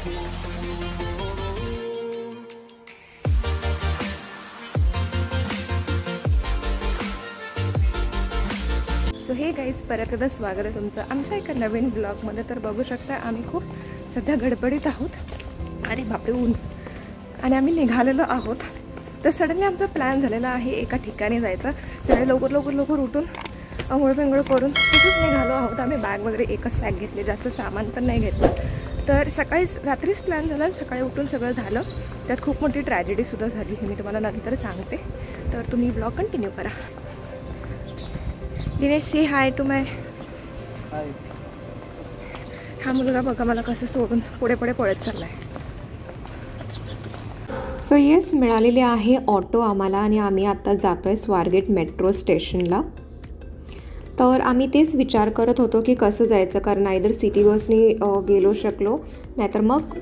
So हे guys, परत एकदा स्वागत आहे तुमचं आमच्या एका नवीन ब्लॉगमध्ये. तर बघू शकता आम्ही खूप सध्या गडबडीत आहोत. अरे बापरे, ऊन. आणि आम्ही निघालेलो आहोत. तर सडनली आमचा प्लॅन झालेला आहे एका ठिकाणी जायचं. सगळे लवकर उठून आंघोळ पेंघोळ करून तसंच निघालो आहोत. आम्ही बॅग वगैरे एकच सॅक घेतली, जास्त सामान पण नाही घेतलं. तर रात्रीच प्लॅन झाला, सकाळी उठून सगळं झालं. त्यात खूप मोठी ट्रॅजेडीसुद्धा झाली, हे मी तुम्हाला नंतर सांगते. तर तुम्ही ब्लॉग कंटिन्यू करा. दिनेश, से हाय टू माय. हा मुलगा बघा मला कसं सोडून पुढे पळत चाललाय. सो येस, मिळालेले आहे ऑटो आम्हाला आणि आम्ही आता जातोय स्वारगेट मेट्रो स्टेशनला. तर आम्ही तेच विचार करत होतो की कसं जायचं, कारण आयदर सिटी बसनी गेलो शकलो, नाहीतर मग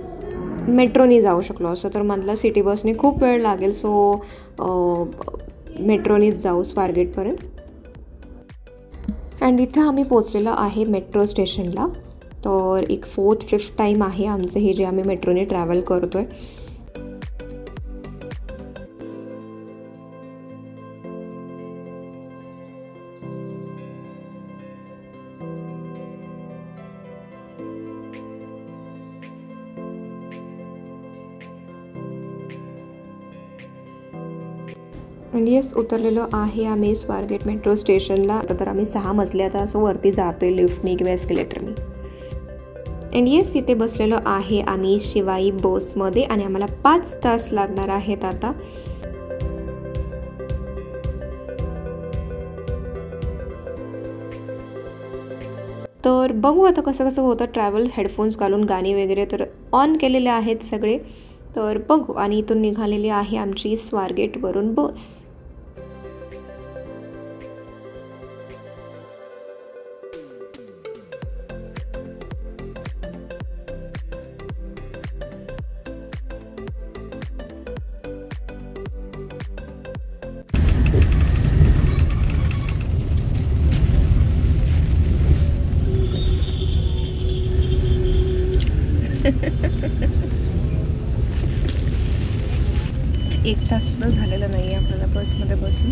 मेट्रोनी जाऊ शकलो असं. तर म्हटलं सिटी बसने खूप वेळ लागेल, सो मेट्रोनीच जाऊ स्वारगेटपर्यंत. अँड इथं आम्ही पोचलेलो आहे मेट्रो स्टेशनला. तर एक 4th-5th टाईम आहे आमचं हे जे आम्ही मेट्रोने ट्रॅव्हल करतो आहे. आणि येस, उतरलेलो आहे आम्ही स्वारगेट मेट्रो स्टेशनला. तर आम्ही 6 मजले आता असं वरती जातो आहे लिफ्टनी किंवा एस्केलेटरनी. अँड येस, इथे बसलेलो आहे आम्ही शिवाई बसमध्ये आणि आम्हाला 5 तास लागणार आहेत आता. तर बघू आता कसं होतं ट्रॅव्हल. हेडफोन्स घालून गाणी वगैरे तर ऑन केलेले आहेत सगळे. तर बघू. आणि इथून निघालेली आहे आमची स्वारगेटवरून बस. एक तास सुद्धा झालेला नाही आहे आपल्याला बसमध्ये बसून.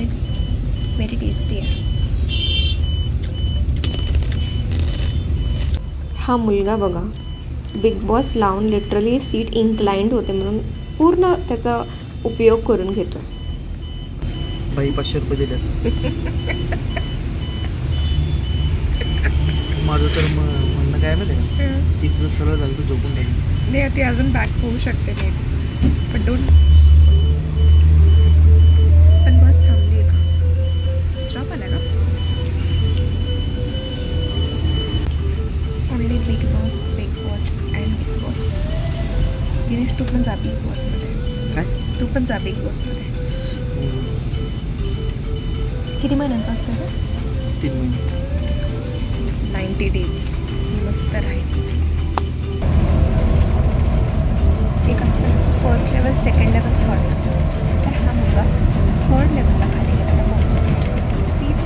इट्स व्हेरी टेस्टी आहे. हा मुलगा बघा, बिग बॉस लावून लिटरली सीट इन्क्लाइंड होते म्हणून पूर्ण त्याचा उपयोग करून घेतो. बाई 500 रुपये दिले. माझं तर म्हणणं काय माहिती आहे का, सीट जर सरळ झाली तर झोपून जाईल. नाही, ती अजून बॅक होऊ शकते नाही, पण डोंट. पण बस थांबली का? स्टॉप आला का? Only Bigg Boss and Bigg Boss. Dinesh, तू पण जा बिग बॉसमध्ये. काय? तू पण जा बिग बॉसमध्ये. किती महिन्यांचं असतं का? 3 महिने. 90 days. मस्त राहील. एक असतं first level, second level, third level. तर हा मुलगा थर्ड लेवलला खाली गेला. सीट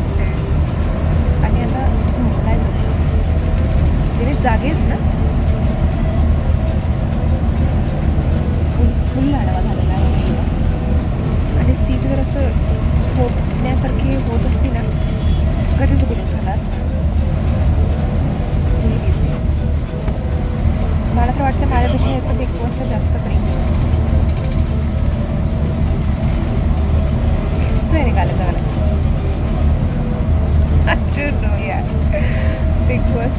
आणि आता झोपलाय तसं. दिनेश, जागेच ना? फुल आडवा झालेला आहे आणि सीट जर असं झोपण्यासारखी होत असती ना, कधीच ग्रुप झाला असता. मला तर वाटतं माझ्यापेक्षा याचं बिग बॉसला जास्त प्रेम. हिस्ट्री निघालं तर नो यार. बिग बॉस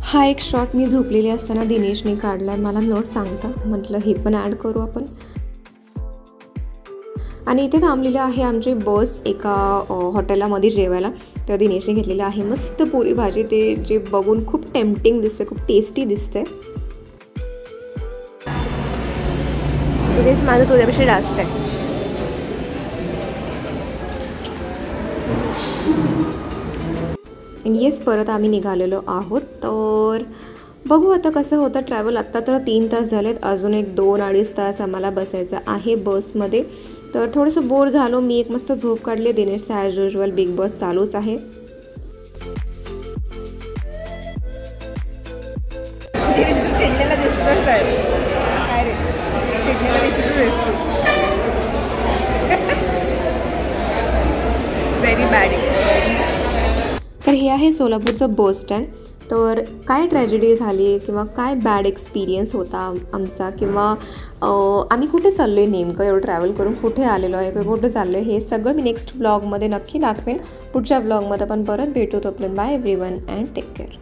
हा एक शॉट मी झोपलेली असताना दिनेशने काढला आहे मला न सांगता. म्हटलं हे पण ॲड करू आपण. आणि इथे थांबलेली आहे आमची बस एका हॉटेलामध्ये जेवायला. तर दिनेशने घेतलेलं आहे मस्त पुरी भाजी. ते जे बघून खूप टेम्पटिंग दिसते, खूप टेस्टी दिसते. दिनेश, माझं तुझ्यापेक्षा जास्त आहे. येस, परत आम्ही निघालेलो आहोत. तर बघू आता कसं होतं ट्रॅव्हल. आत्ता तर 3 तास झालेत, अजून एक 2-2.5 तास आम्हाला बसायचं आहे बसमध्ये. तर थोडंसं बोर झालो, मी एक मस्त झोप काढली. दिनेशचा ॲज युजल बिग बॉस चालूच आहे. चिडलेला दिसतोच काय रे, चिडलेला दिसतो. Very bad. तर हे आहे सोलापूरचं बस स्टँड. तर काय ट्रॅजेडी झाली किंवा काय बॅड एक्सपिरियन्स होता आमचा, किंवा आम्ही कुठे चाललो आहे नेमकं, एवढं ट्रॅव्हल करून कुठे आलेलो आहे किंवा कुठे चाललो आहे, हे सगळं मी नेक्स्ट व्लॉगमध्ये नक्की दाखवेन. पुढच्या व्लॉगमध्ये आपण परत भेटू. तोपर्यंत bye everyone and take care.